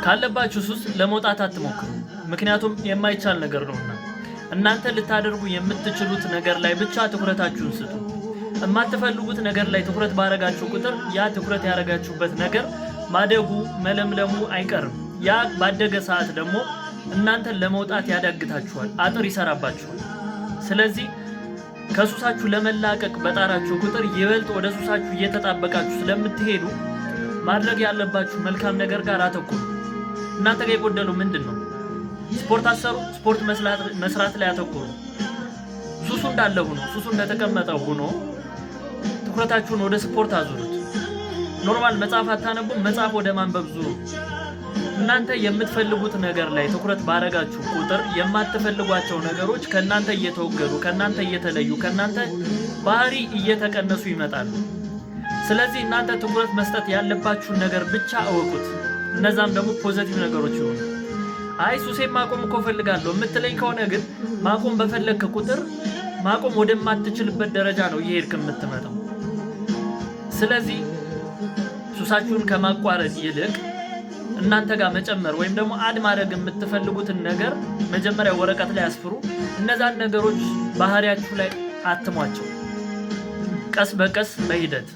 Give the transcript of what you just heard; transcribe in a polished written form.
ካለባችሁ ሱስ ለመውጣት አትሞክሩ። ምክንያቱም የማይቻል ነገር ነውና እናንተ ልታደርጉ የምትችሉት ነገር ላይ ብቻ ትኩረታችሁን ስጡ። የማትፈልጉት ነገር ላይ ትኩረት ባረጋችሁ ቁጥር ያ ትኩረት ያረጋችሁበት ነገር ማደጉ መለምለሙ አይቀርም። ያ ባደገ ሰዓት ደግሞ እናንተን ለመውጣት ያዳግታችኋል፣ አጥር ይሰራባችኋል። ስለዚህ ከሱሳችሁ ለመላቀቅ በጣራችሁ ቁጥር ይበልጥ ወደ ሱሳችሁ እየተጣበቃችሁ ስለምትሄዱ ማድረግ ያለባችሁ መልካም ነገር ጋር አተኩሩ። እናንተ ጋር የጎደለው ምንድነው? ስፖርት አሰሩ፣ ስፖርት መስራት ላይ አተኩሩ። ሱሱ እንዳለ ሆኖ ሱሱ እንደተቀመጠ ሆኖ ትኩረታችሁን ወደ ስፖርት አዙሩት። ኖርማል መጽሐፍ አታነቡም፣ መጽሐፍ ወደ ማንበብ ዙሩ። እናንተ የምትፈልጉት ነገር ላይ ትኩረት ባረጋችሁ ቁጥር የማትፈልጓቸው ነገሮች ከናንተ እየተወገዱ ከናንተ እየተለዩ ከናንተ ባህሪ እየተቀነሱ ይመጣሉ። ስለዚህ እናንተ ትኩረት መስጠት ያለባችሁ ነገር ብቻ አወቁት። እነዛም ደግሞ ፖዚቲቭ ነገሮች ይሆኑ። አይ ሱሴን ማቆም እኮ ፈልጋለሁ የምትለኝ ከሆነ ግን ማቆም በፈለክ ቁጥር ማቆም ወደማትችልበት ደረጃ ነው እየሄድክ የምትመጣው። ስለዚህ ሱሳችሁን ከማቋረጥ ይልቅ እናንተ ጋር መጨመር ወይም ደግሞ አድ ማድረግ የምትፈልጉትን ነገር መጀመሪያ ወረቀት ላይ አስፍሩ። እነዛን ነገሮች ባህሪያችሁ ላይ አትሟቸው። ቀስ በቀስ በሂደት